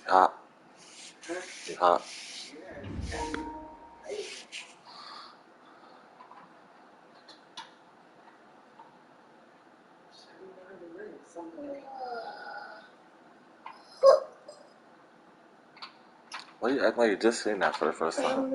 hot. You hot. Why you act like you just seen that for the first time?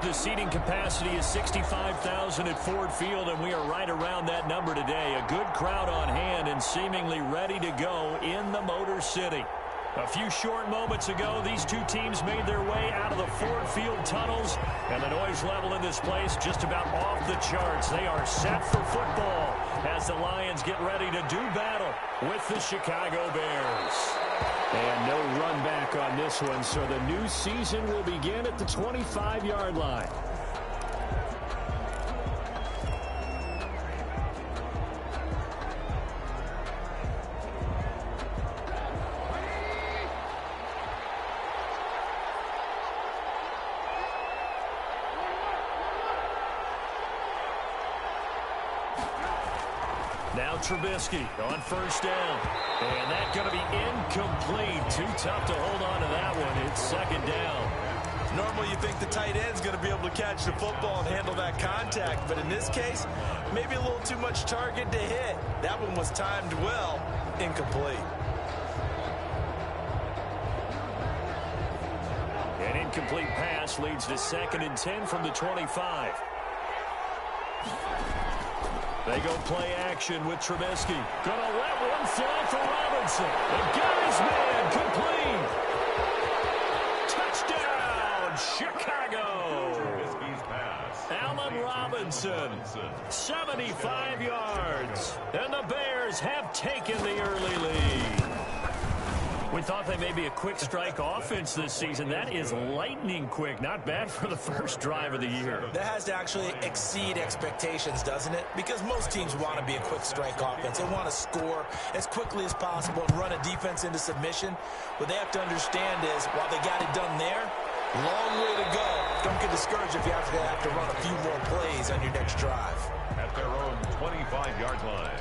The seating capacity is 65,000 at Ford Field, and we are right around that number today. A good crowd on hand and seemingly ready to go in the Motor City. A few short moments ago, these two teams made their way out of the Ford Field tunnels, and the noise level in this place just about off the charts. They are set for football as the Lions get ready to do battle with the Chicago Bears. And no run back on this one, so the new season will begin at the 25-yard line. Now Trubisky on first down. And that's going to be incomplete. Too tough to hold on to that one. It's second down. Normally you think the tight end's going to be able to catch the football and handle that contact. But in this case, maybe a little too much target to hit. That one was timed well. Incomplete. An incomplete pass leads to 2nd and 10 from the 25. They go play action with Trubisky. Gonna let one fly for Robinson. The guy's man complete. Touchdown, Chicago. Trubisky's pass. Allen Robinson, 75 yards. And the Bears have taken the early lead. We thought they may be a quick strike offense this season. That is lightning quick. Not bad for the first drive of the year. That has to actually exceed expectations, doesn't it? Because most teams want to be a quick strike offense. They want to score as quickly as possible and run a defense into submission. What they have to understand is, while they got it done there, long way to go. Don't get discouraged if you have to run a few more plays on your next drive. At their own 25-yard line.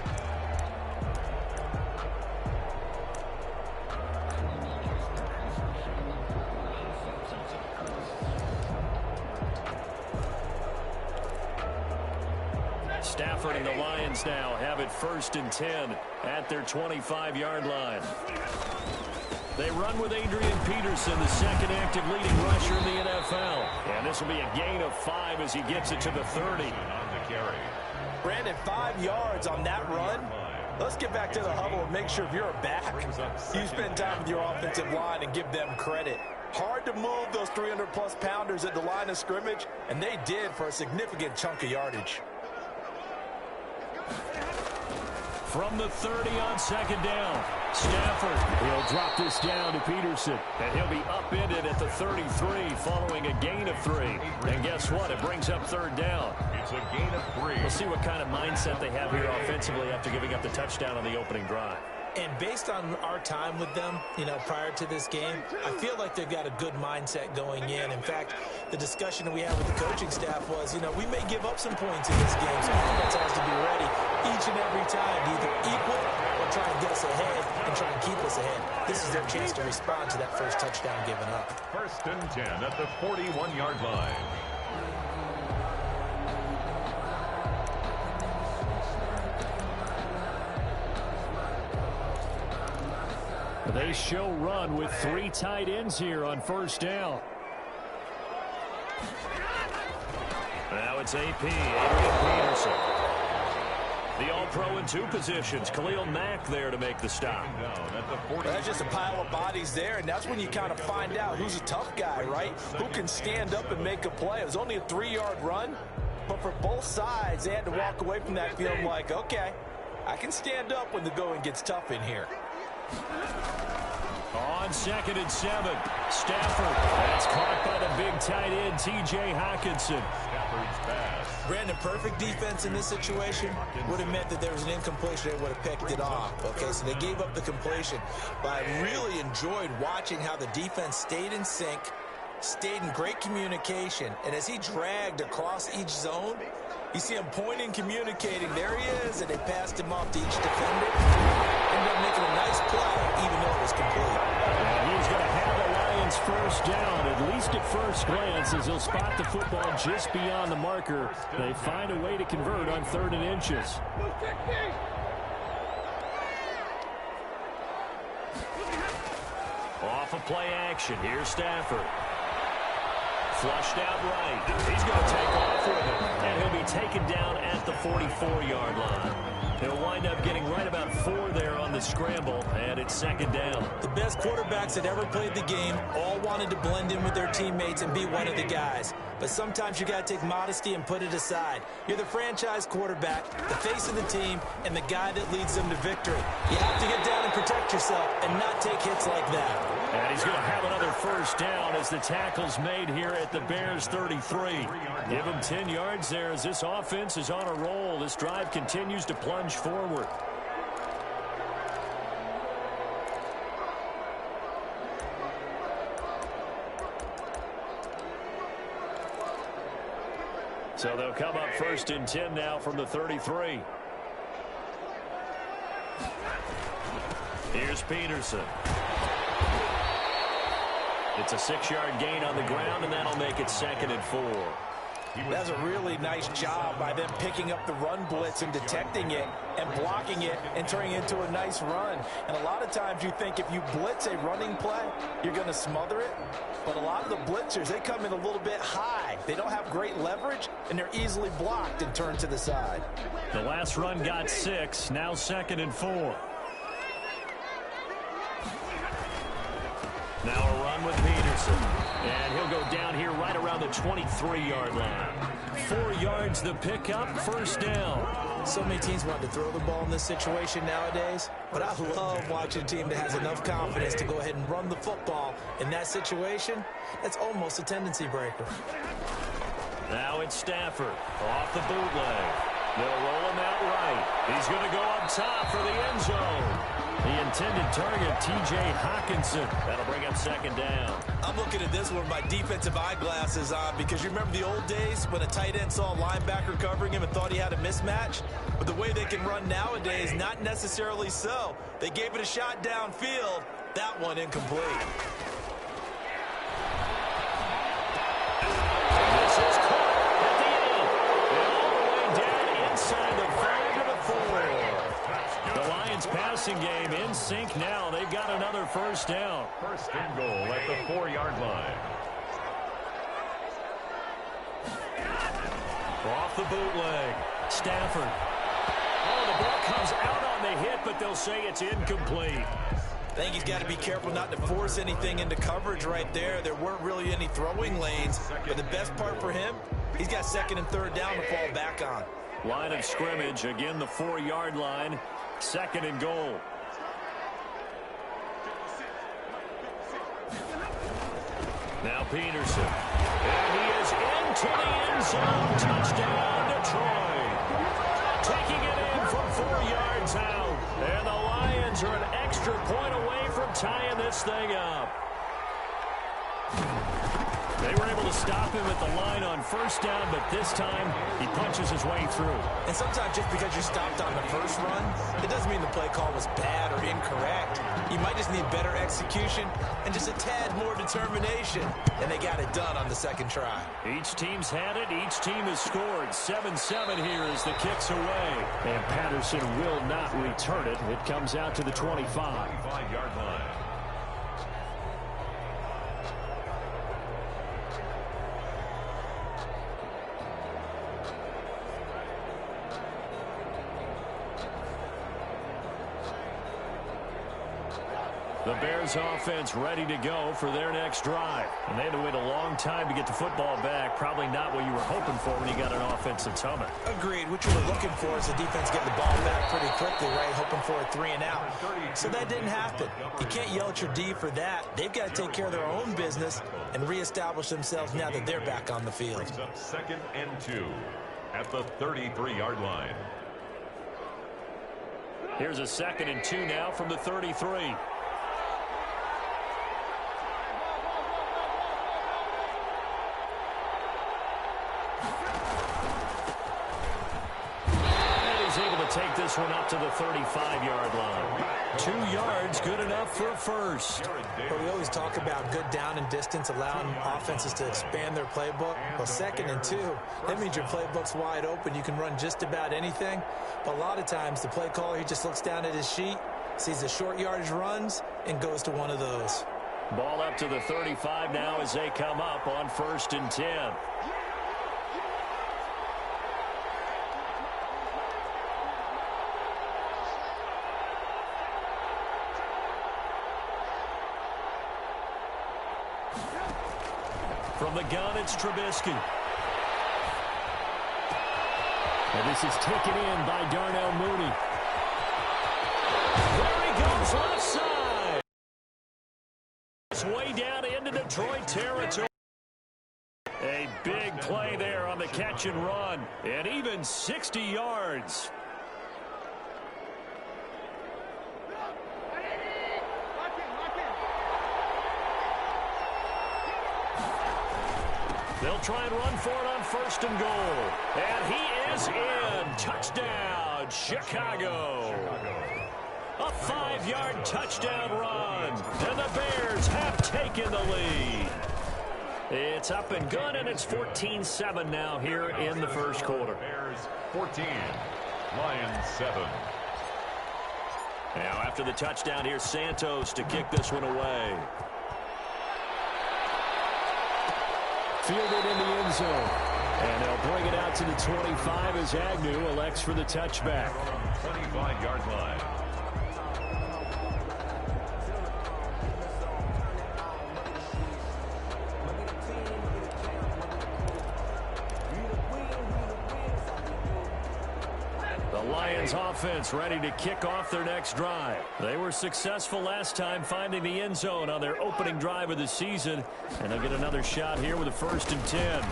Stafford and the Lions now have it 1st and 10 at their 25-yard line. They run with Adrian Peterson, the second active leading rusher in the NFL. And this will be a gain of 5 as he gets it to the 30. Brandon, 5 yards on that run. Let's get back to the huddle and make sure if you're a back, you spend time with your offensive line and give them credit. Hard to move those 300-plus pounders at the line of scrimmage, and they did for a significant chunk of yardage. from the 30 on second down. Stafford, he'll drop this down to Peterson, and he'll be upended at the 33 following a gain of 3. And guess what? It brings up third down. It's a gain of 3. We'll see what kind of mindset they have here offensively after giving up the touchdown on the opening drive. And based on our time with them, prior to this game, I feel like they've got a good mindset going in. In fact, the discussion that we had with the coaching staff was, we may give up some points in this game, so offense has to be ready each and every time to either equal or try and get us ahead and try and keep us ahead. This is their chance to respond to that first touchdown given up. 1st and 10 at the 41-yard line. They show run with 3 tight ends here on first down. Now it's AP, Adrian Peterson. The All-Pro in 2 positions. Khalil Mack there to make the stop. That's just a pile of bodies there, and that's when you kind of find out who's a tough guy, right? Who can stand up and make a play. It was only a 3-yard run, but for both sides, they had to walk away from that feeling like, okay, I can stand up when the going gets tough in here. On 2nd and 7, Stafford. That's caught by the big tight end, T.J. Hockenson. Stafford's pass. Brandon, perfect defense in this situation would have meant that there was an incompletion. They would have picked it off. Okay, so they gave up the completion. But I really enjoyed watching how the defense stayed in sync, stayed in great communication, and as he dragged across each zone, you see him pointing, communicating. There he is, and they passed him off to each defender. Ended up making a nice play, even though it was complete. And he's going to have the Lions first down, at least at first glance, as he'll spot the football just beyond the marker. They find a way to convert on 3rd and inches. Off of play action. Here's Stafford. Flushed out right. He's going to take off with it. And he'll be taken down at the 44-yard line. He'll wind up getting right about 4 there on the scramble, and it's 2nd down. The best quarterbacks that ever played the game all wanted to blend in with their teammates and be one of the guys. But sometimes you got to take modesty and put it aside. You're the franchise quarterback, the face of the team, and the guy that leads them to victory. You have to get down and protect yourself and not take hits like that. And he's going to have another first down as the tackle's made here at the Bears 33. Give him 10 yards there as this offense is on a roll. This drive continues to plunge forward. So they'll come up 1st and 10 now from the 33. Here's Peterson. It's a 6-yard gain on the ground, and that'll make it 2nd and 4. That's a really nice job by them picking up the run blitz and detecting it and blocking it and turning it into a nice run. And a lot of times you think if you blitz a running play, you're going to smother it. But a lot of the blitzers, they come in a little bit high. They don't have great leverage, and they're easily blocked and turned to the side. The last run got 6, now 2nd and 4. Now a run with Peterson. And he'll go down here right around the 23-yard line. 4 yards the pickup, first down. So many teams want to throw the ball in this situation nowadays, but I love watching a team that has enough confidence to go ahead and run the football in that situation. That's almost a tendency breaker. Now it's Stafford off the bootleg. They'll roll him out right. He's going to go up top for the end zone. The intended target, T.J. Hockenson. That'll bring up 2nd down. I'm looking at this one with my defensive eyeglasses on because you remember the old days when a tight end saw a linebacker covering him and thought he had a mismatch? But the way they can run nowadays, not necessarily so. They gave it a shot downfield. That one incomplete. This is caught at the end. And all the way down inside the 5 to the 4. The Lions passing game in sync now. They've got another first down. 1st and goal at the 4-yard line. Off the bootleg. Stafford. Oh, the ball comes out on the hit, but they'll say it's incomplete. I think he's got to be careful not to force anything into coverage right there. There weren't really any throwing lanes, but the best part for him, he's got 2nd and 3rd down to fall back on. Line of scrimmage, again the 4-yard line. Second and goal. Now Peterson. And he is into the end zone. Touchdown, Detroit. Taking it in from 4 yards out. And the Lions are an extra point away from tying this thing up. They were able to stop him at the line on first down, but this time he punches his way through. And sometimes just because you stopped on the first run, it doesn't mean the play call was bad or incorrect. You might just need better execution and just a tad more determination. And they got it done on the second try. Each team's had it. Each team has scored. 7-7 here as the kick's away. And Patterson will not return it. It comes out to the 25. 25-yard line. The Bears offense ready to go for their next drive. And they had to wait a long time to get the football back. Probably not what you were hoping for when you got an offense that's humming. Agreed. What you were looking for is the defense getting the ball back pretty quickly, right? Hoping for a 3 and out. So that didn't happen. You can't yell at your D for that. They've got to take care of their own business and reestablish themselves now that they're back on the field. Brings up 2nd and 2 at the 33-yard line. Here's a 2nd and 2 now from the 33. Take this one up to the 35-yard line. 2 yards, good enough for a first. But we always talk about good down and distance, allowing offenses to expand their playbook. Well, 2nd and 2, that means your playbook's wide open. You can run just about anything. But a lot of times, the play caller, he just looks down at his sheet, sees the short yardage runs, and goes to one of those. Ball up to the 35 now as they come up on 1st and 10. From the gun, it's Trubisky. And this is taken in by Darnell Mooney. There he goes, left side. It's way down into Detroit territory. A big play there on the catch and run. And even 60 yards. They'll try and run for it on 1st and goal. And he is in. Touchdown, Chicago. A 5-yard touchdown run. And the Bears have taken the lead. It's up and good, and it's 14-7 now here in the first quarter. Bears 14, Lions 7. Now after the touchdown, here's Santos to kick this one away. Fielded in the end zone. And they'll bring it out to the 25 as Agnew elects for the touchback. 25-yard line. The Lions offense ready to kick off their next drive. They were successful last time finding the end zone on their opening drive of the season. And they'll get another shot here with a 1st and 10.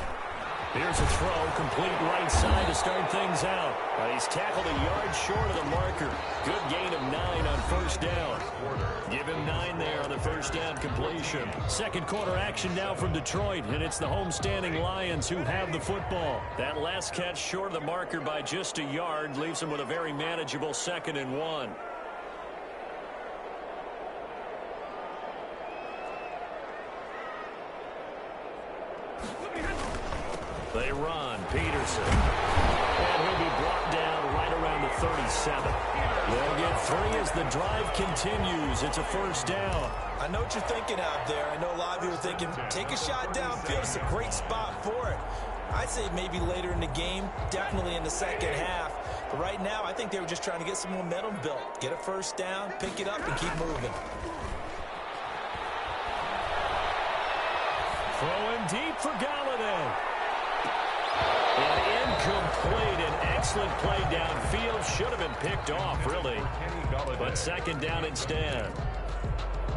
Here's a throw, complete right side to start things out. But he's tackled a yard short of the marker. Good gain of 9 on 1st down. Give him 9 there on the 1st down completion. Second quarter action now from Detroit, and it's the homestanding Lions who have the football. That last catch short of the marker by just a yard leaves them with a very manageable 2nd and 1. They run. Peterson. And he'll be brought down right around the 37. They'll get 3 as the drive continues. It's a 1st down. I know what you're thinking out there. I know a lot of you are thinking, take a shot downfield. It's a great spot for it. I'd say maybe later in the game, definitely in the second half. But right now, I think they were just trying to get some momentum built. Get a 1st down, pick it up, and keep moving. Throwing deep for Galladay. And incomplete. An excellent play downfield. Should have been picked off, really. But second down instead.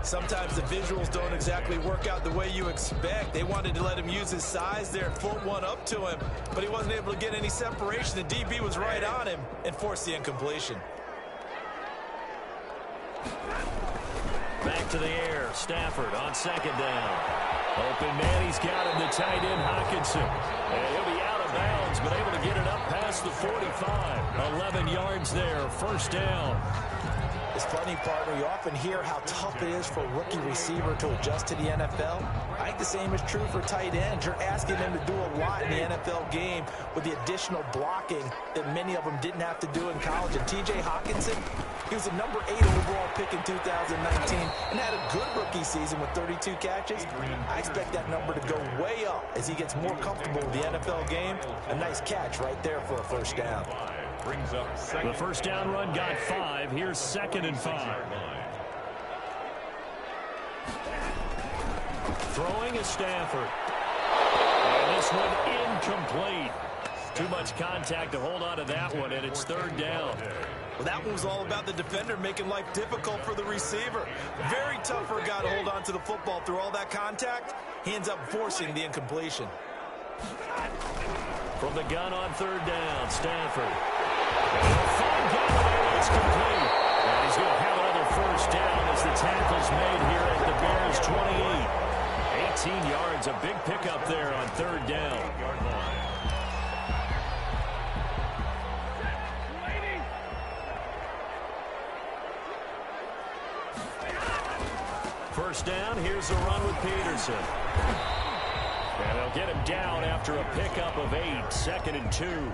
Sometimes the visuals don't exactly work out the way you expect. They wanted to let him use his size there and float one up to him, but he wasn't able to get any separation. The DB was right on him and forced the incompletion. Back to the air. Stafford on second down. Open man, he's got him, the tight end, Hockenson. And he'll be out of bounds, but able to get it up past the 45. 11 yards there, first down. It's funny, partner, you often hear how tough it is for a rookie receiver to adjust to the NFL. I think the same is true for tight ends. You're asking them to do a lot in the NFL game with the additional blocking that many of them didn't have to do in college. And T.J. Hockenson, he was a number 8 overall pick in 2019 and had a good rookie season with 32 catches. I expect that number to go way up as he gets more comfortable with the NFL game. A nice catch right there for a first down. The first down run got 5. Here's second and 5. Throwing is Stafford. And this one incomplete. Too much contact to hold on to that one, and it's third down. Well, that one was all about the defender making life difficult for the receiver. Very tough for a guy to hold on to the football through all that contact. He ends up forcing the incompletion. From the gun on third down, Stafford. It's complete. And he's going to have another first down as the tackle's made here at the Bears 28. 18 yards, a big pickup there on third down. First down, here's a run with Peterson. And they'll get him down after a pickup of 8, second and 2.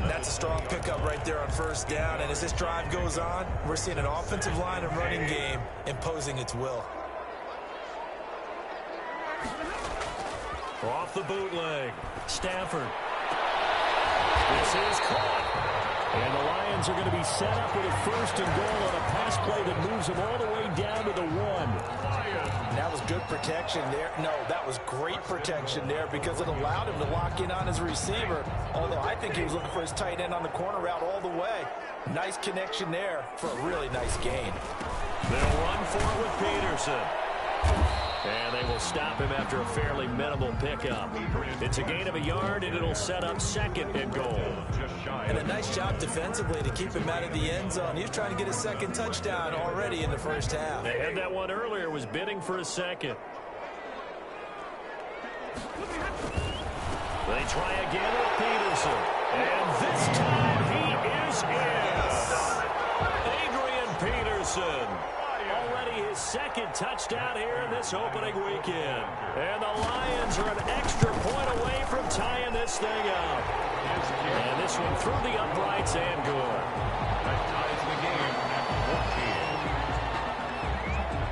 That's a strong pickup right there on first down. And as this drive goes on, we're seeing an offensive line and running game imposing its will. Off the bootleg, Stafford. This is caught. And the Lions are going to be set up with a first and goal on a pass play that moves them all the way down to the 1. That was good protection there. No, that was great protection there because it allowed him to lock in on his receiver. Although I think he was looking for his tight end on the corner route all the way. Nice connection there for a really nice gain. They'll run for it with Peterson. And they will stop him after a fairly minimal pickup. It's a gain of a yard, and it'll set up second and goal. And a nice job defensively to keep him out of the end zone. He was trying to get a second touchdown already in the first half. They had that one earlier, was bidding for a second. They try again with Peterson. And this time he is in. Adrian Peterson. Already his second touchdown here in this opening weekend. And the Lions are an extra point away from tying this thing up. And this one through the uprights and good. That ties the game at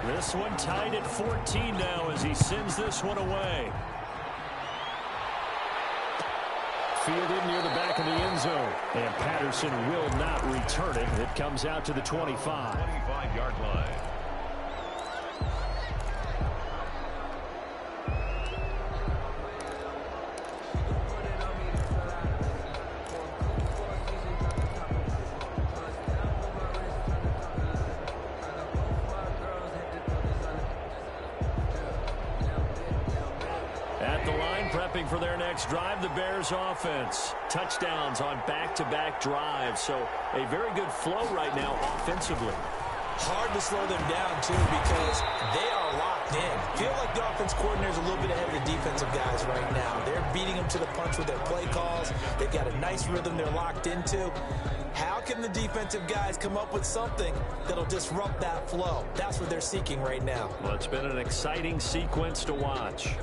14. This one tied at 14 now as he sends this one away. Fielded near the back of the end zone. And Patterson will not return it. It comes out to the 25. 25-yard line. Prepping for their next drive, the Bears offense. Touchdowns on back-to-back drives. So a very good flow right now offensively. Hard to slow them down, too, because they are locked in. Feel like the offense coordinator is a little bit ahead of the defensive guys right now. They're beating them to the punch with their play calls. They've got a nice rhythm they're locked into. How can the defensive guys come up with something that'll disrupt that flow? That's what they're seeking right now. Well, it's been an exciting sequence to watch.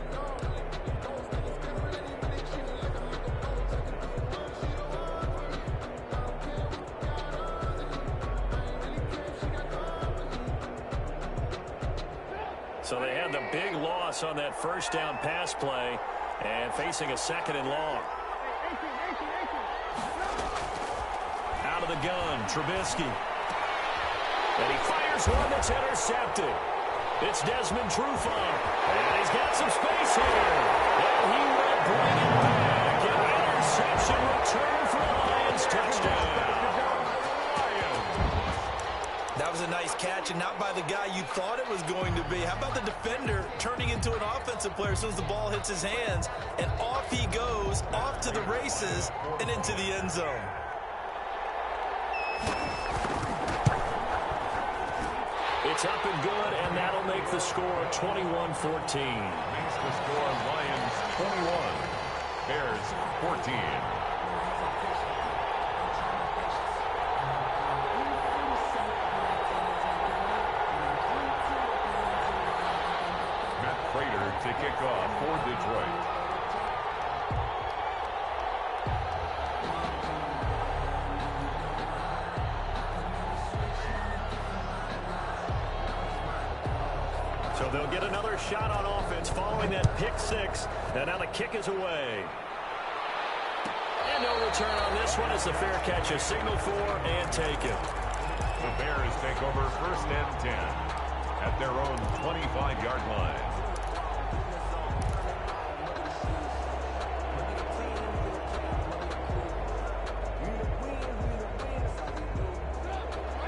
So they had the big loss on that first down pass play and facing a second and long. Out of the gun, Trubisky. And he fires one that's intercepted. It's Desmond Trufant. And he's got some space here. And he will bring it back. An interception was a nice catch, and not by the guy you thought it was going to be. How about the defender turning into an offensive player as soon as the ball hits his hands, and off he goes, off to the races, and into the end zone. It's up and good, and that'll make the score 21-14. Makes the score Lions 21, Bears 14. To kick off for Detroit. So they'll get another shot on offense following that pick six. And now the kick is away. And no return on this one as the fair catch is signaled for and taken. The Bears take over 1st and 10 at their own 25-yard line.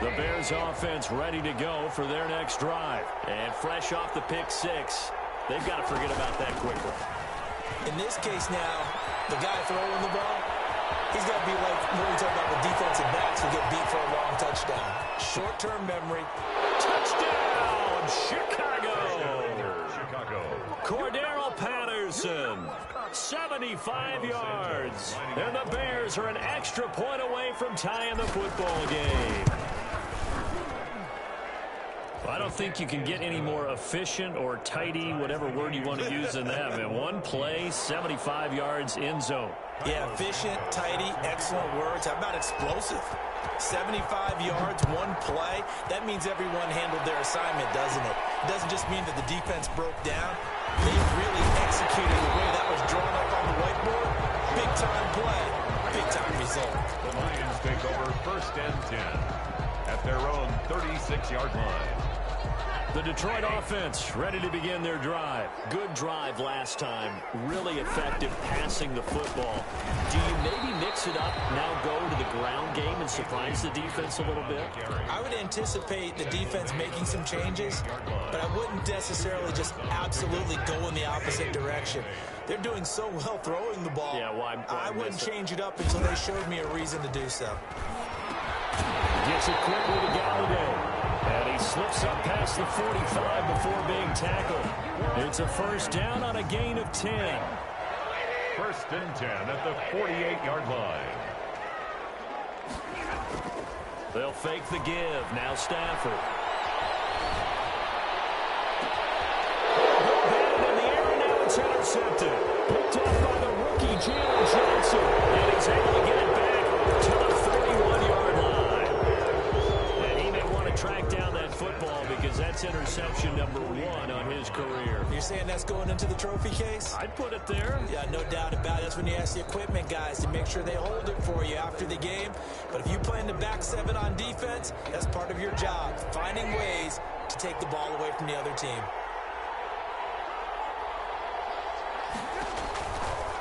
The Bears offense ready to go for their next drive. And fresh off the pick six, they've got to forget about that quickly. In this case now, the guy throwing the ball, he's got to be like what we talk about with defensive backs who get beat for a long touchdown. Short-term memory. Touchdown, Chicago! Chicago. Cordero Patterson, 75 yards. And the Bears are an extra point away from tying the football game. I don't think you can get any more efficient or tidy, whatever word you want to use in that. Man, one play, 75 yards, end zone. Yeah, efficient, tidy, excellent words. How about explosive? 75 yards, one play. That means everyone handled their assignment, doesn't it? It doesn't just mean that the defense broke down. They really executed the way that was drawn up on the whiteboard. Big-time play, big-time result. The Lions take over 1st and 10 at their own 36-yard line. The Detroit offense ready to begin their drive. Good drive last time. Really effective passing the football. Do you maybe mix it up, now go to the ground game and surprise the defense a little bit? I would anticipate the defense making some changes, but I wouldn't necessarily just absolutely go in the opposite direction. They're doing so well throwing the ball. Yeah, I wouldn't change it up until they showed me a reason to do so. Gets it quickly to Galladay. And he slips up past the 45 before being tackled. It's a first down on a gain of 10. 1st and 10 at the 48-yard line. They'll fake the give. Now Stafford. Batted in the air, and now it's intercepted. Picked up by the rookie, Jalen Johnson. And he's able to get it back to the 31-yard line. And he may want to track down that football because that's interception number 1 on his career. You're saying that's going into the trophy case? I'd put it there. Yeah, no doubt about it. That's when you ask the equipment guys to make sure they hold it for you after the game. But if you play in the back seven on defense, that's part of your job, finding ways to take the ball away from the other team.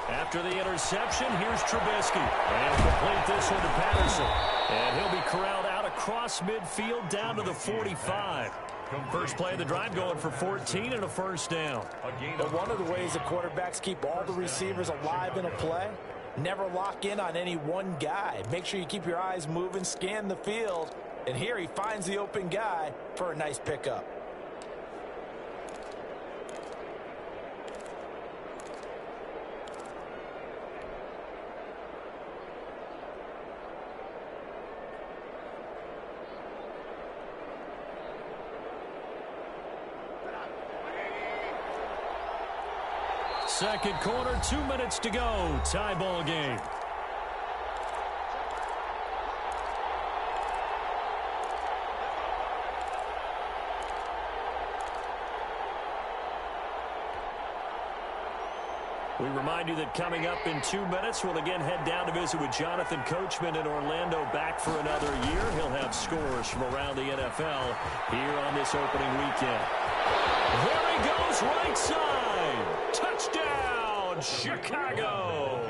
After the interception, here's Trubisky. And he'll complete this one to Patterson. And he'll be corralled out across midfield down to the 45. First play of the drive going for 14 and a first down. But one of the ways the quarterbacks keep all the receivers alive in a play, never lock in on any one guy. Make sure you keep your eyes moving, scan the field. And here he finds the open guy for a nice pickup. Second quarter, 2 minutes to go. Tie ball game. We remind you that coming up in 2 minutes, we'll again head down to visit with Jonathan Coachman in Orlando, back for another year. He'll have scores from around the NFL here on this opening weekend. There he goes, right side. Touchdown, Chicago.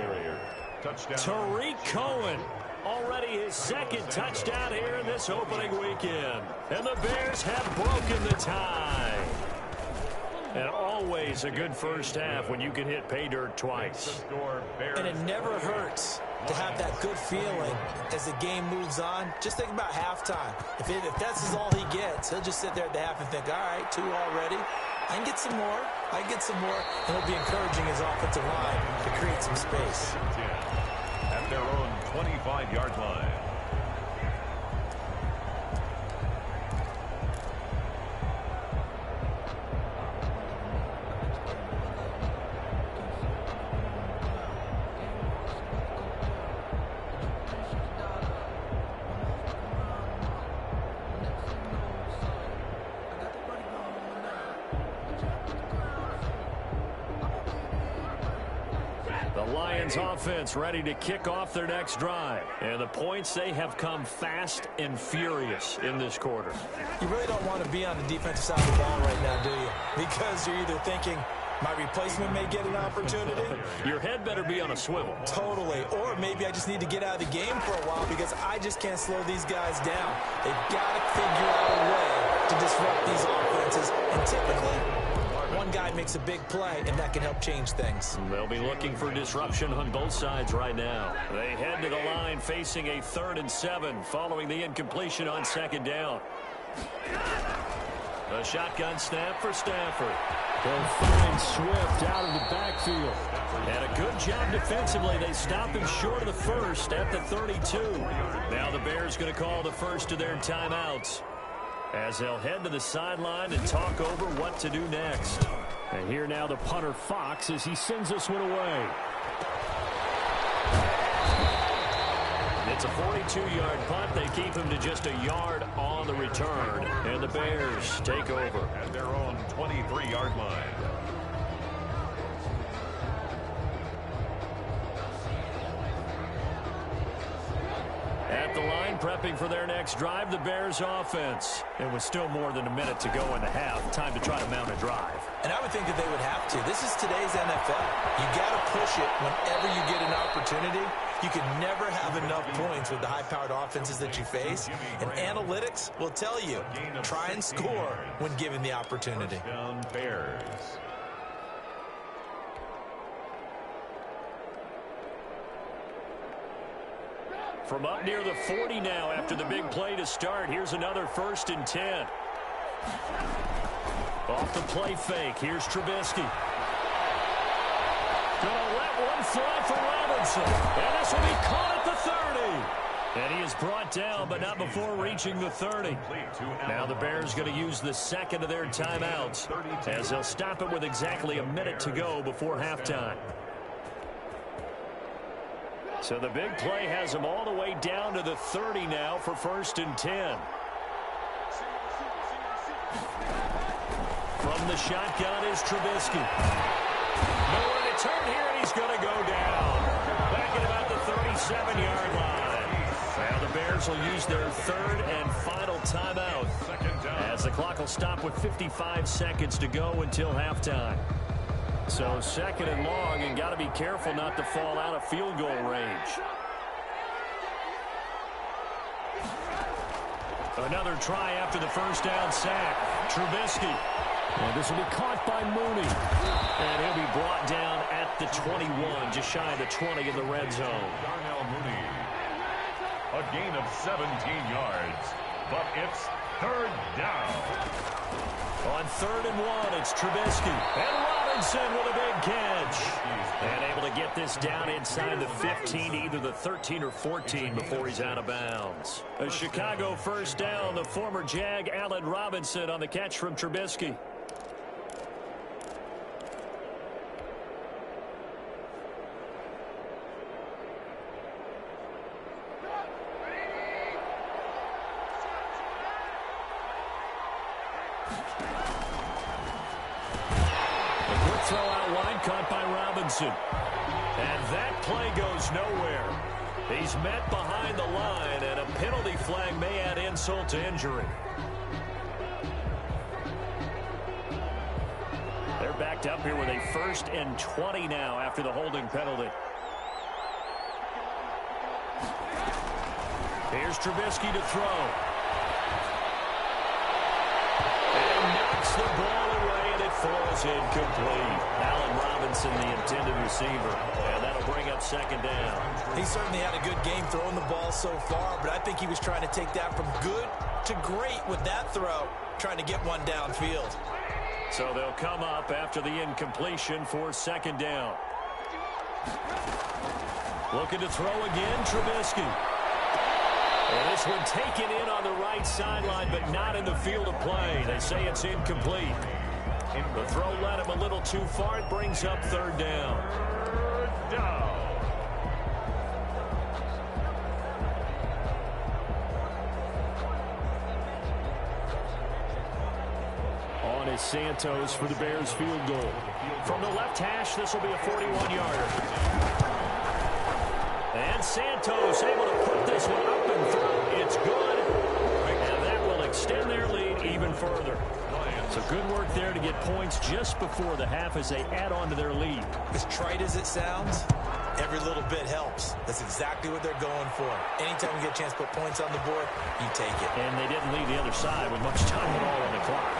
Touchdown. Tariq Cohen Already his second touchdown here in this opening weekend. And the Bears have broken the tie. And always a good first half when you can hit pay dirt twice. And it never hurts to have that good feeling as the game moves on. Just think about halftime. If that's all he gets, he'll just sit there at the half and think, all right, 2 already. I can get some more. I can get some more. And he'll be encouraging his offensive line to create some space. At their own 25-yard line. Offense ready to kick off their next drive. And the points, they have come fast and furious in this quarter. You really don't want to be on the defensive side of the ball right now, do you? Because you're either thinking, my replacement may get an opportunity. Your head better be on a swivel. Totally. Or maybe I just need to get out of the game for a while because I just can't slow these guys down. They've got to figure out a way to disrupt these offenses. And typically, one guy makes a big play, and that can help change things. They'll be looking for disruption on both sides right now. They head to the line facing a 3rd and 7 following the incompletion on 2nd down. The shotgun snap for Stafford. They'll find Swift out of the backfield. And a good job defensively. They stop him short of the first at the 32. Now the Bears going to call the first of their timeouts, as they'll head to the sideline and talk over what to do next. And here now the punter Fox as he sends this one away. It's a 42-yard punt. They keep him to just a yard on the return. And the Bears take over at their own 23-yard line. At the line, prepping for their next drive, the Bears offense. It was still more than a minute to go in the half. Time to try to mount a drive. And I would think that they would have to. This is today's NFL. You got to push it whenever you get an opportunity. You can never have enough points with the high-powered offenses that you face. And analytics will tell you, try and score when given the opportunity. Bears. From up near the 40 now after the big play to start. Here's another 1st and 10. Off the play fake. Here's Trubisky. Gonna let one fly for Robinson. And this will be caught at the 30. And he is brought down, but not before reaching the 30. Now the Bears going to use the second of their timeouts, as they'll stop it with exactly a minute to go before halftime. So the big play has them all the way down to the 30 now for 1st and 10. From the shotgun is Trubisky. Nowhere to turn here, and he's going to go down. Back at about the 37-yard line. Now the Bears will use their 3rd and final timeout, as the clock will stop with 55 seconds to go until halftime. So 2nd and long, and got to be careful not to fall out of field goal range. Another try after the 1st down sack. Trubisky. And this will be caught by Mooney. And he'll be brought down at the 21, just shy of the 20 in the red zone. Darnell Mooney. A gain of 17 yards, but it's 3rd down. On 3rd and 1, it's Trubisky. And Robinson with a big catch. And able to get this down inside the 15, either the 13 or 14 before he's out of bounds. A Chicago 1st down, the former Jag Allen Robinson on the catch from Trubisky. Throw out wide, caught by Robinson. And that play goes nowhere. He's met behind the line, and a penalty flag may add insult to injury. They're backed up here with a 1st and 20 now after the holding penalty. Here's Trubisky to throw. And knocks the ball away, and it falls incomplete. Allen Robinson, the intended receiver. And that'll bring up second down. He certainly had a good game throwing the ball so far, but I think he was trying to take that from good to great with that throw, trying to get one downfield. So they'll come up after the incompletion for second down. Looking to throw again, Trubisky. And this one taken in on the right sideline, but not in the field of play. They say it's incomplete. The throw led him a little too far. It brings up third down. Third down. On is Santos for the Bears field goal. From the left hash, this will be a 41-yarder. And Santos able to put this one up and through. It's good. And that will extend their lead even further. So good work there to get points just before the half as they add on to their lead. As trite as it sounds, every little bit helps. That's exactly what they're going for. Anytime you get a chance to put points on the board, you take it. And they didn't leave the other side with much time at all on the clock.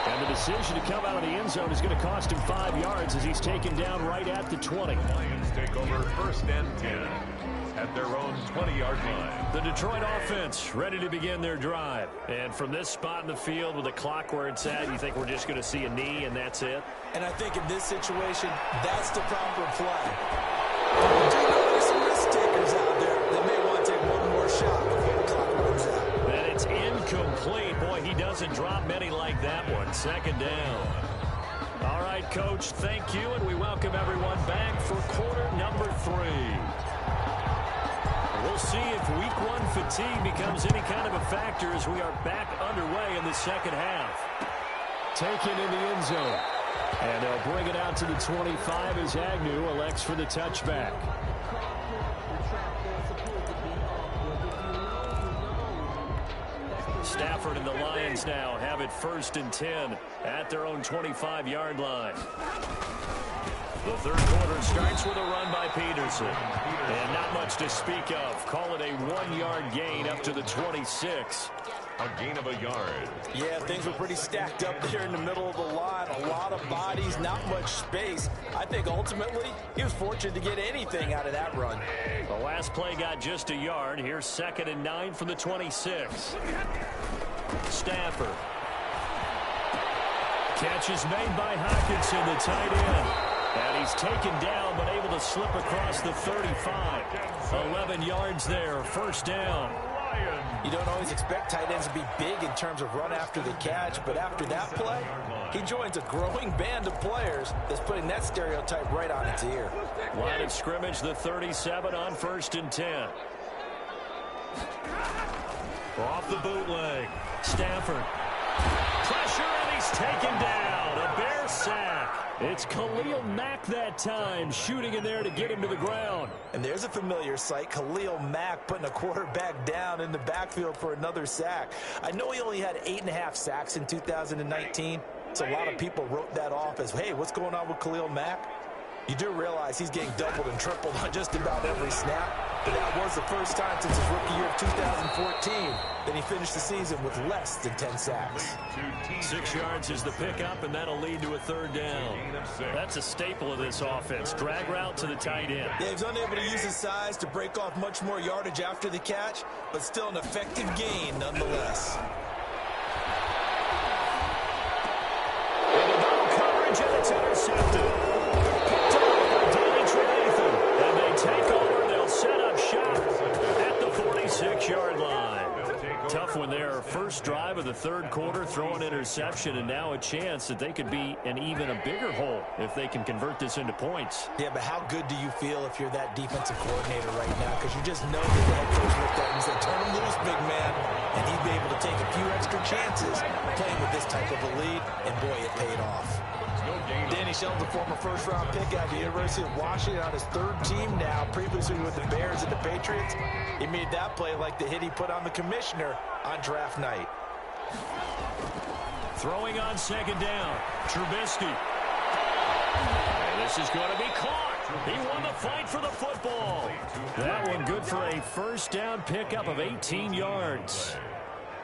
And the decision to come out of the end zone is going to cost him 5 yards as he's taken down right at the 20. Lions take over first and 10 at their own 20-yard line. The Detroit offense ready to begin their drive. And from this spot in the field with the clock where it's at, you think we're just going to see a knee and that's it? And I think in this situation, that's the proper play. But we do know there's some risk takers out there that may want to take one more shot before the clock runs out. And it's incomplete. Boy, he doesn't drop many like that one. Second down. All right, Coach, thank you, and we welcome everyone back for quarter number 3. We'll see if week 1 fatigue becomes any kind of a factor as we are back underway in the second half. Taken in the end zone. And they'll bring it out to the 25 as Agnew elects for the touchback. Stafford and the Lions now have it first and 10 at their own 25-yard line. The third quarter starts with a run by Peterson. And not much to speak of. Call it a 1-yard gain up to the 26. A gain of a yard. Yeah, things were pretty stacked up there in the middle of the line. A lot of bodies, not much space. I think ultimately he was fortunate to get anything out of that run. The last play got just a yard. Here's 2nd and 9 from the 26. Stafford. Catch is made by Hockenson, the tight end. And he's taken down, but able to slip across the 35. 11 yards there, first down. You don't always expect tight ends to be big in terms of run after the catch, but after that play, he joins a growing band of players that's putting that stereotype right on its ear. Line of scrimmage, the 37 on 1st and 10. Off the bootleg. Stafford. Pressure, and he's taken down. A Bear sack. It's Khalil Mack that time, shooting in there to get him to the ground. And there's a familiar sight, Khalil Mack putting a quarterback down in the backfield for another sack. I know he only had 8.5 sacks in 2019, so a lot of people wrote that off as, hey, what's going on with Khalil Mack? You do realize he's getting doubled and tripled on just about every snap, but that was the first time since his rookie year of 2014 that he finished the season with less than 10 sacks. 6 yards is the pickup, and that'll lead to a third down. That's a staple of this offense. Drag route to the tight end. Yeah, he was unable to use his size to break off much more yardage after the catch, but still an effective gain nonetheless. Coverage, and it's intercepted. And they take over. They'll set up shop at the 46-yard line. Tough one there. First drive of the third quarter, throw an interception, and now a chance that they could be in even a bigger hole if they can convert this into points. Yeah, but how good do you feel if you're that defensive coordinator right now? Because you just know that the head coach looked at him and said, turn him loose, big man. And he'd be able to take a few extra chances playing with this type of a lead, and boy, it paid off. Danny Shelton's a former first-round pick out of the University of Washington on his third team now, previously with the Bears and the Patriots. He made that play like the hit he put on the commissioner on draft night. Throwing on second down, Trubisky. And this is going to be caught. He won the fight for the football. That one good for a first down pickup of 18 yards.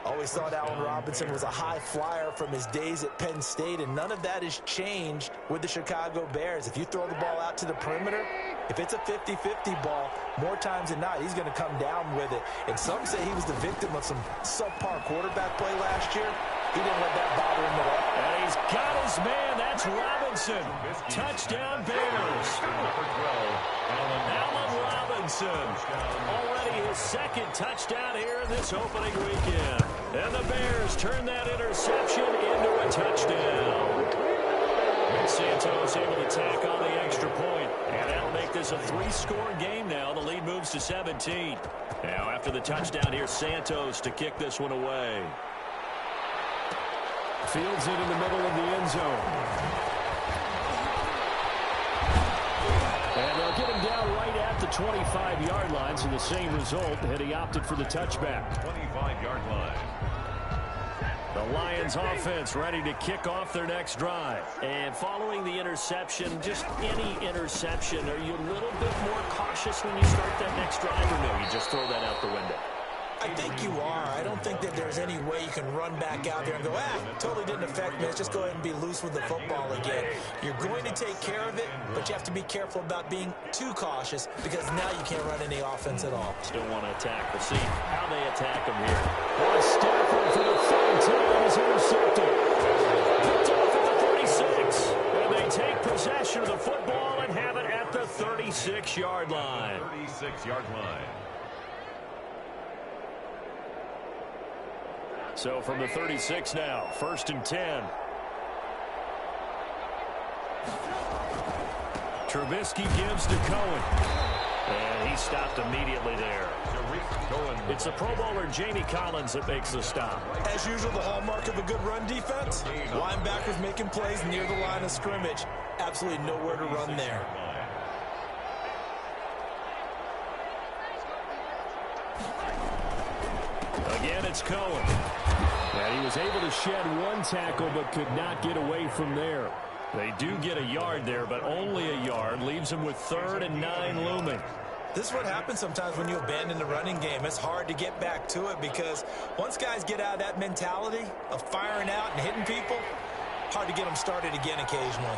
Always thought Allen Robinson was a high flyer from his days at Penn State, and none of that has changed with the Chicago Bears. If you throw the ball out to the perimeter, if it's a 50-50 ball, more times than not, he's going to come down with it. And some say he was the victim of some subpar quarterback play last year. He didn't let that bother him at all. And he's got his man. That's Robinson. Touchdown, Bears. Allen Robinson. Already his second touchdown here in this opening weekend. And the Bears turn that interception into a touchdown. And Santos able to tack on the extra point. And that'll make this a 3-score game now. The lead moves to 17. Now after the touchdown, here's Santos to kick this one away. Fields it in the middle of the end zone. And they'll get him down right at the 25-yard line, so the same result, and he opted for the touchback. 25-yard line. The Lions offense ready to kick off their next drive. And following the interception, just any interception, are you a little bit more cautious when you start that next drive, or no, you just throw that out the window? I think you are. I don't think that there's any way you can run back out there and go, totally didn't affect me. Let's just go ahead and be loose with the football again. You're going to take care of it, but you have to be careful about being too cautious because now you can't run any offense at all. Still want to attack. We'll see how they attack him here. Stafford for the third time is intercepted. Picked off at the 36. And they take possession of the football and have it at the 36-yard line. 36-yard line. So from the 36 now, 1st and 10. Trubisky gives to Cohen. And he stopped immediately there. It's the Pro Bowler Jamie Collins that makes the stop. As usual, the hallmark of a good run defense. Linebackers making plays near the line of scrimmage. Absolutely nowhere to run there. Again, it's Cohen. And he was able to shed one tackle but could not get away from there. They do get a yard there, but only a yard. Leaves them with 3rd and 9 looming. This is what happens sometimes when you abandon the running game. It's hard to get back to it because once guys get out of that mentality of firing out and hitting people, hard to get them started again occasionally.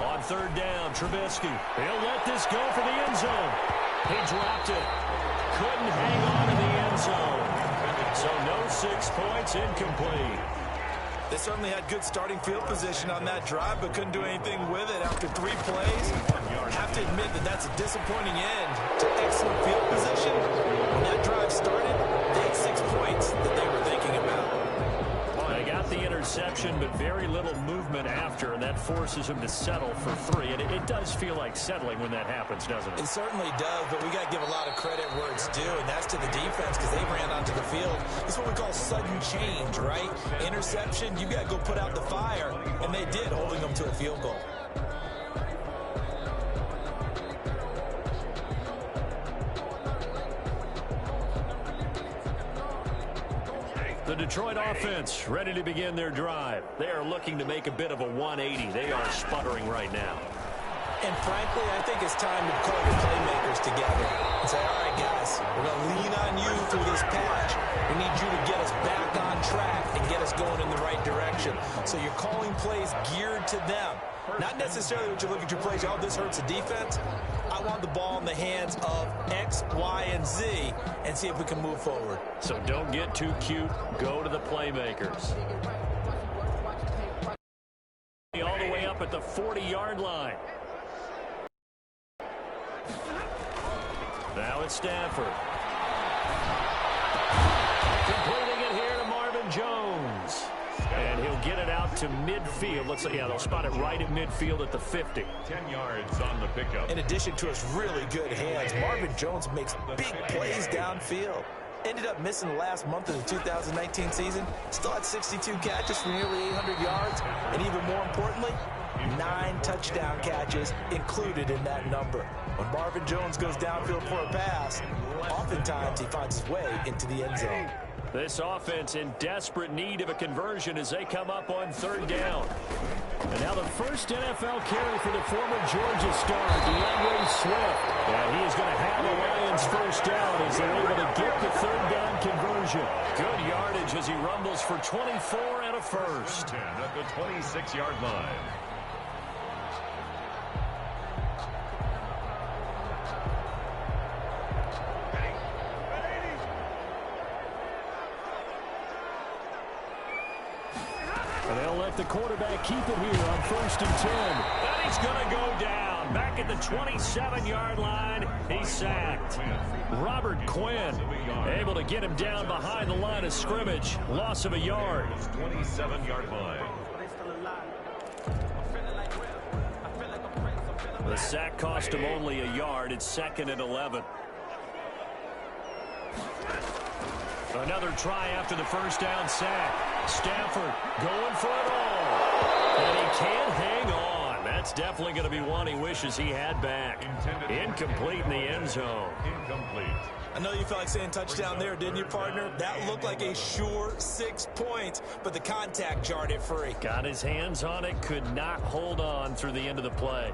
On 3rd down, Trubisky. He'll let this go for the end zone. He dropped it. Couldn't hang on in the end zone. So no 6 points, incomplete. They certainly had good starting field position on that drive, but couldn't do anything with it after 3 plays. Have to admit that that's a disappointing end to excellent field position. When that drive started, they had 6 points that they were thinking about. They got the interception, but very little movement after, and that forces him to settle for 3. And it does feel like settling when that happens, doesn't it? It certainly does, but we got to give a lot of credit where it's due, and that's to the defense because they ran onto the field. It's what we call sudden change, right? Interception, you got to go put out the fire, and they did, holding them to a field goal. The Detroit offense ready to begin their drive. They are looking to make a bit of a 180. They are sputtering right now. And frankly, I think it's time to call your playmakers together and say, all right, guys, we're going to lean on you through this patch. We need you to get us back on track and get us going in the right direction. So you're calling plays geared to them. Not necessarily what you look at your plays, oh, this hurts the defense. I want the ball in the hands of X, Y, and Z and see if we can move forward. So don't get too cute. Go to the playmakers. All the way up at the 40-yard line. Now it's Stafford. Completing it here to Marvin Jones. And he'll get it out to midfield. Looks like, yeah, they'll spot it right at midfield at the 50. 10 yards on the pickup. In addition to his really good hands, Marvin Jones makes big plays downfield. Ended up missing the last month of the 2019 season. Still had 62 catches for nearly 800 yards. And even more importantly, 9 touchdown catches included in that number. When Marvin Jones goes downfield for a pass, oftentimes he finds his way into the end zone. This offense in desperate need of a conversion as they come up on third down. And now the first NFL carry for the former Georgia star, DeAndre Swift. And he is going to have a Lions first down as they're able to get the third down conversion. Good yardage as he rumbles for 24 and a first. 10 at the 26-yard line. And they'll let the quarterback keep it here on 1st and 10. And he's going to go down. Back at the 27-yard line, he's sacked. Robert Quinn able to get him down behind the line of scrimmage. Loss of a yard. 27-yard line. The sack cost him only a yard. It's 2nd and 11. Another try after the first down sack. Stafford going for it all. And he can't hang on. That's definitely going to be one he wishes he had back. Incomplete in the end zone. Incomplete. I know you felt like saying touchdown there, didn't you, partner? That looked like a sure 6 points, but the contact jarred it free. Got his hands on it, could not hold on through the end of the play.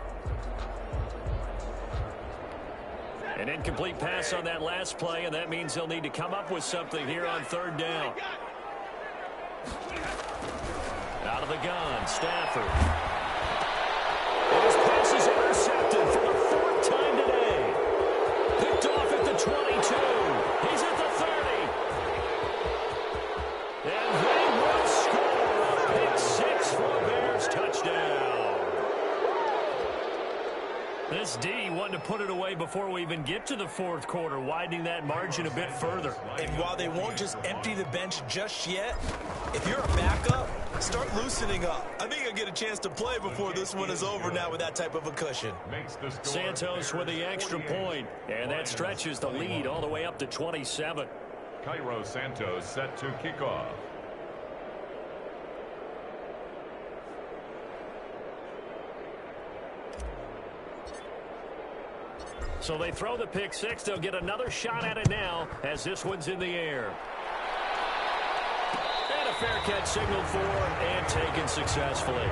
An incomplete pass on that last play, and that means he'll need to come up with something here on third down. Out of the gun, Stafford. And his pass is intercepted for the 4th time today. Picked off at the 22. He's at the 30. And they will score a pick 6 for a Bears touchdown. This D wanted to put it away before we even get to the 4th quarter, widening that margin a bit further. And while they won't just empty the bench just yet, if you're a backup, start loosening up. I think you'll get a chance to play before this one is over now with that type of a cushion. Santos with the extra point, and that stretches the lead all the way up to 27. Cairo Santos set to kick off. So they throw the pick 6. They'll get another shot at it now as this one's in the air. And a fair catch signaled for and taken successfully.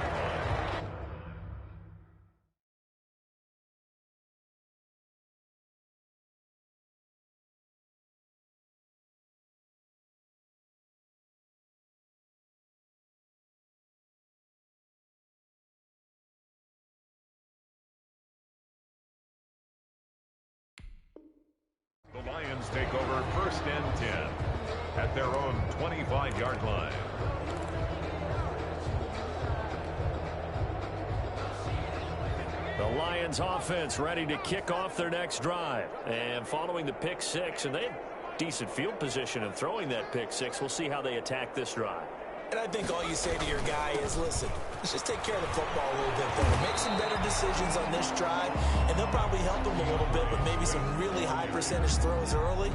The Lions take over 1st and 10 at their own 25-yard line. The Lions offense ready to kick off their next drive. And following the pick 6, and they had decent field position in throwing that pick 6. We'll see how they attack this drive. And I think all you say to your guy is, listen, let's just take care of the football a little bit better. Make some better decisions on this drive, and they'll probably help him a little bit with maybe some really high percentage throws early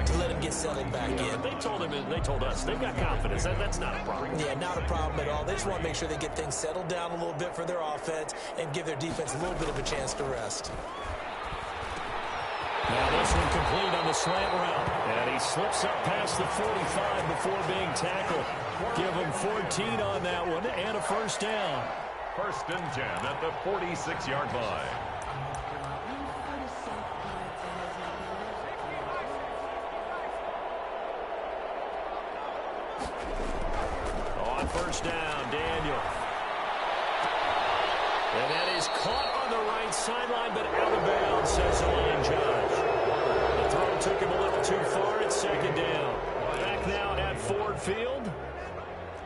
to let him get settled back in. They told him, they told us, they've got confidence. That's not a problem. Yeah, not a problem at all. They just want to make sure they get things settled down a little bit for their offense and give their defense a little bit of a chance to rest. Now this one complete on the slant route. And he slips up past the 45 before being tackled. Give him 14 on that one and a first down. 1st and 10 at the 46-yard line. On first down, Daniel. And that is caught on the right sideline, but out of bounds, says the line judge. The throw took him a little too far. It's 2nd down. Back now at Ford Field.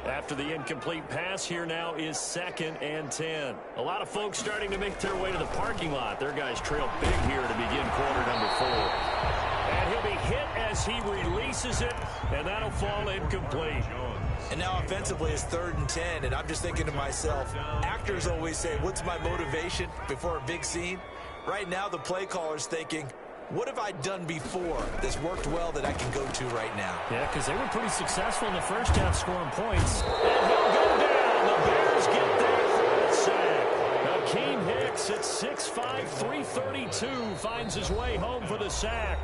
After the incomplete pass, here now is 2nd and 10. A lot of folks starting to make their way to the parking lot. Their guys trail big here to begin quarter number 4. And he'll be hit as he releases it, and that'll fall incomplete. And now offensively it's 3rd and 10, and I'm just thinking to myself, actors always say, what's my motivation before a big scene? Right now the play caller's thinking, what have I done before that's worked well that I can go to right now? Yeah, because they were pretty successful in the first half scoring points. And he'll go down. The Bears get there for the sack. Akeem Hicks at 6'5", 332 finds his way home for the sack.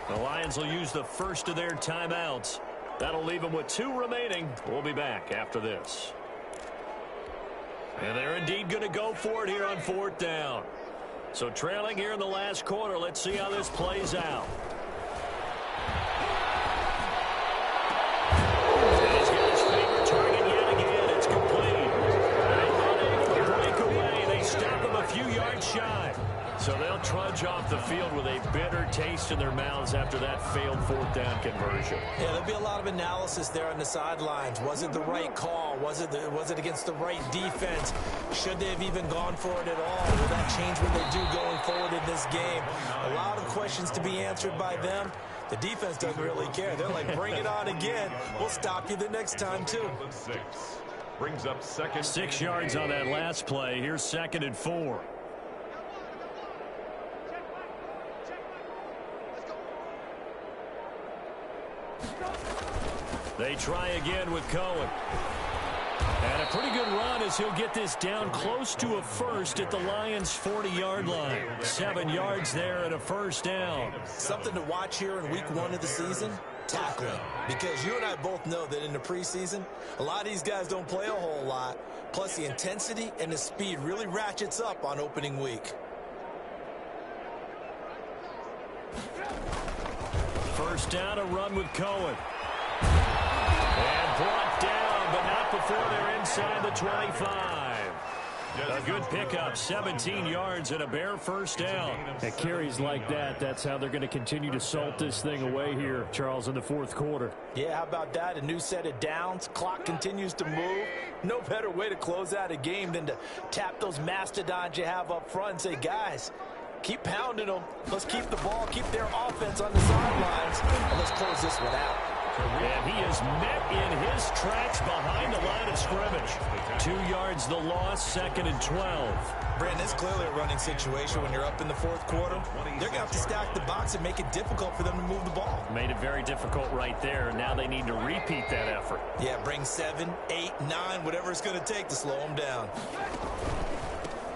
The Lions will use the first of their timeouts. That'll leave them with 2 remaining. We'll be back after this. And they're indeed going to go for it here on 4th down. So trailing here in the last quarter. Let's see how this plays out. And he's got his favorite target yet again. It's complete. They're unable to break away. They stop him a few yards shy. So they'll trudge off the field with a bitter taste in their mouths after that failed 4th down conversion. Yeah, there'll be a lot of analysis there on the sidelines. Was it the right call? Was it against the right defense? Should they have even gone for it at all? Will that change what they do going forward in this game? A lot of questions to be answered by them. The defense doesn't really care. They're like, bring it on again. We'll stop you the next time, too. Brings up 6 yards on that last play. Here's 2nd and 4. They try again with Cohen. And a pretty good run as he'll get this down close to a first at the Lions' 40-yard line. 7 yards there and a first down. Something to watch here in week 1 of the season, tackling. Because you and I both know that in the preseason, a lot of these guys don't play a whole lot. Plus the intensity and the speed really ratchets up on opening week. First down, a run with Cohen. And brought down, but not before they're inside the 25. A good pickup, 17 yards and a bare first down. At carries like that, that's how they're going to continue to salt this thing away here, Charles, in the 4th quarter. Yeah, how about that? A new set of downs. Clock continues to move. No better way to close out a game than to tap those mastodons you have up front and say, guys, keep pounding them. Let's keep the ball, keep their offense on the sidelines, and let's close this one out. And he is met in his tracks behind the line of scrimmage. 2 yards the loss, 2nd and 12. Brandon, it's clearly a running situation when you're up in the 4th quarter. They're going to have to stack the box and make it difficult for them to move the ball. Made it very difficult right there. Now they need to repeat that effort. Yeah, bring 7, 8, 9, whatever it's going to take to slow them down.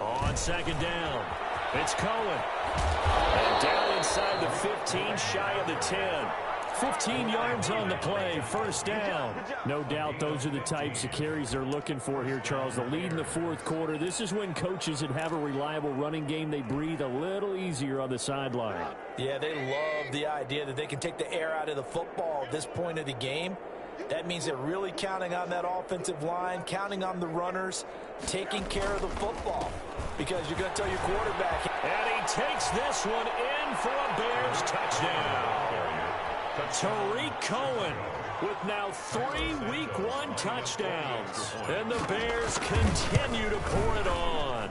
On 2nd down, it's Cohen. And down inside the 15, shy of the 10. 15 yards on the play, first down. No doubt those are the types of carries they're looking for here, Charles. The lead in the 4th quarter. This is when coaches that have a reliable running game, they breathe a little easier on the sideline. Yeah, they love the idea that they can take the air out of the football at this point of the game. That means they're really counting on that offensive line, counting on the runners, taking care of the football. Because you're going to tell your quarterback. And he takes this one in for a Bears touchdown. Tariq Cohen with now 3 Week 1 touchdowns. And the Bears continue to pour it on.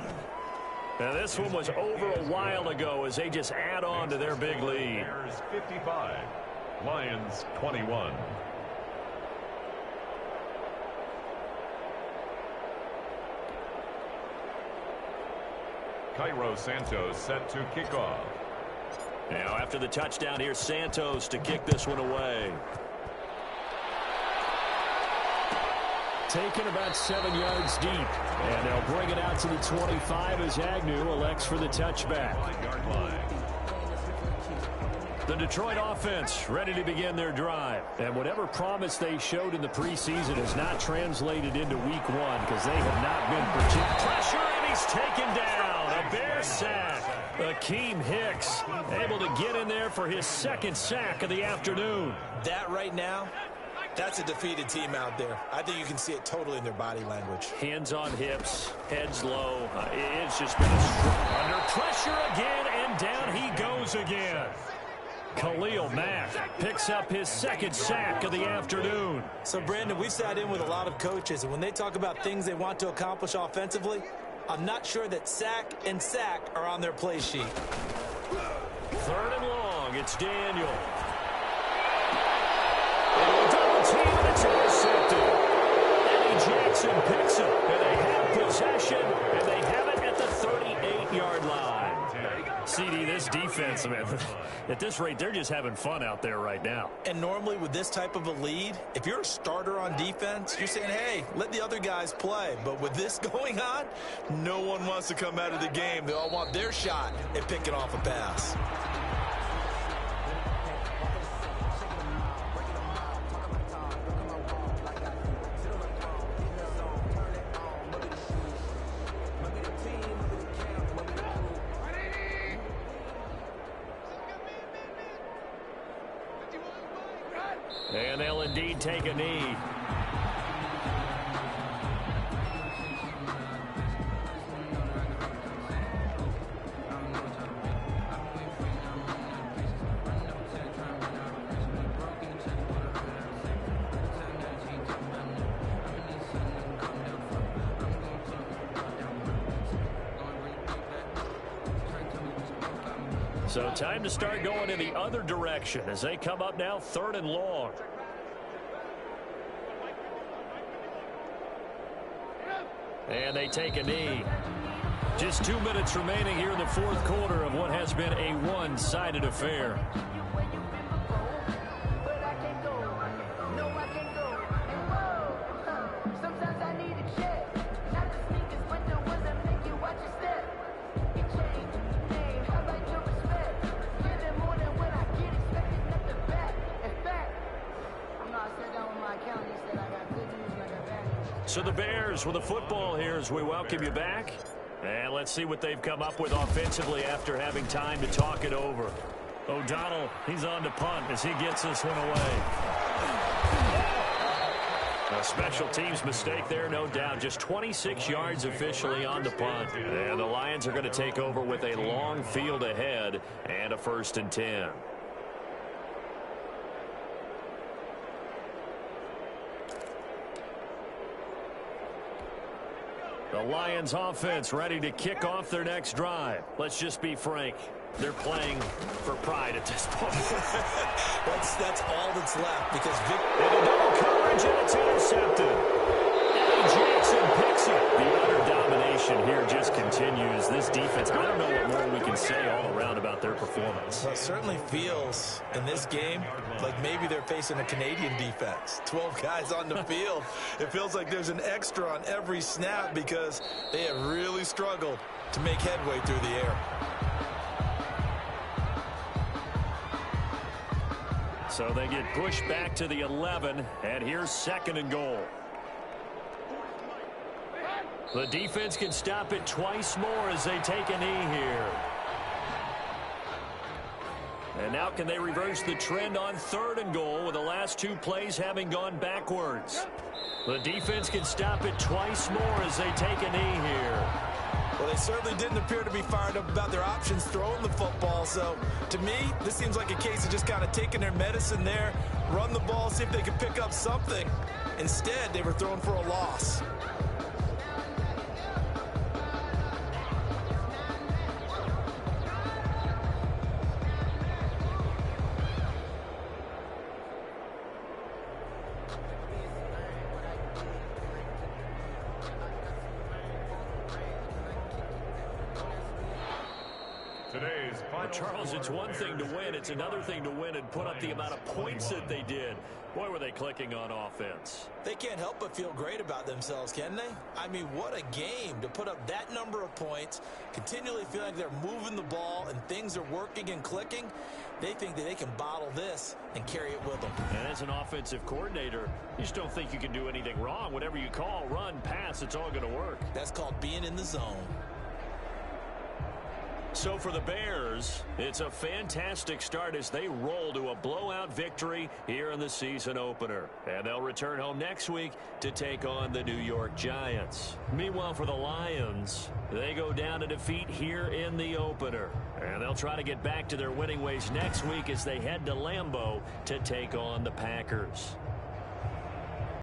Now this one was over a while ago as they just add on to their big lead. Bears 55, Lions 21. Cairo Santos set to kick off. Now after the touchdown, here's Santos to kick this one away. Taken about 7 yards deep. And they'll bring it out to the 25 as Agnew elects for the touchback. The Detroit offense ready to begin their drive. And whatever promise they showed in the preseason has not translated into week 1 because they have not been particularly. Pressure, and he's taken down. A Bear sack. Akeem Hicks able to get in there for his 2nd sack of the afternoon. That right now, that's a defeated team out there. I think you can see it totally in their body language. Hands on hips, heads low. It's just been a struggle. Under pressure again, and down he goes again. Khalil Mack picks up his 2nd sack of the afternoon. So, Brandon, we've sat in with a lot of coaches, and when they talk about things they want to accomplish offensively, I'm not sure that sack and sack are on their play sheet. 3rd and long, it's Daniel. Double team, and it's intercepted. Eddie Jackson picks it, and they have possession, and they have it at the 38-yard line. CD, this defense, man, at this rate, they're just having fun out there right now. And normally with this type of a lead, if you're a starter on defense, you're saying, hey, let the other guys play. But with this going on, no one wants to come out of the game. They all want their shot at picking off a pass. will indeed take a knee. So time to start going in the other direction as they come up now 3rd and long. And they take a knee. Just 2 minutes remaining here in the 4th quarter of what has been a one-sided affair. So the Bears with the football here as we welcome you back. And let's see what they've come up with offensively after having time to talk it over. O'Donnell, he's on to punt as he gets this one away. A special teams mistake there, no doubt. Just 26 yards officially on the punt. And the Lions are going to take over with a long field ahead and a 1st and 10. The Lions offense ready to kick off their next drive. Let's just be frank. They're playing for pride at this point. that's all that's left because into double coverage and it's intercepted. Eddie Jackson picks it. The utter domination here just continues. This defense, I don't know what more we can say all around about their performance. Well, it certainly feels in this game like maybe they're facing a Canadian defense. 12 guys on the field. It feels like there's an extra on every snap because they have really struggled to make headway through the air. So they get pushed back to the 11, and here's 2nd and goal. The defense can stop it twice more as they take a knee here. And now can they reverse the trend on 3rd and goal with the last 2 plays having gone backwards? The defense can stop it twice more as they take a knee here. Well, they certainly didn't appear to be fired up about their options throwing the football. So, to me, this seems like a case of just kind of taking their medicine there, run the ball, see if they can pick up something. Instead, they were throwing for a loss. Charles, it's one thing to win. It's another thing to win and put up the amount of points that they did. Boy, were they clicking on offense. They can't help but feel great about themselves, can they? I mean, what a game to put up that number of points, continually feel like they're moving the ball and things are working and clicking. They think that they can bottle this and carry it with them. And as an offensive coordinator, you just don't think you can do anything wrong. Whatever you call, run, pass, it's all going to work. That's called being in the zone. So for the Bears, it's a fantastic start as they roll to a blowout victory here in the season opener. And they'll return home next week to take on the New York Giants. Meanwhile, for the Lions, they go down to defeat here in the opener. And they'll try to get back to their winning ways next week as they head to Lambeau to take on the Packers.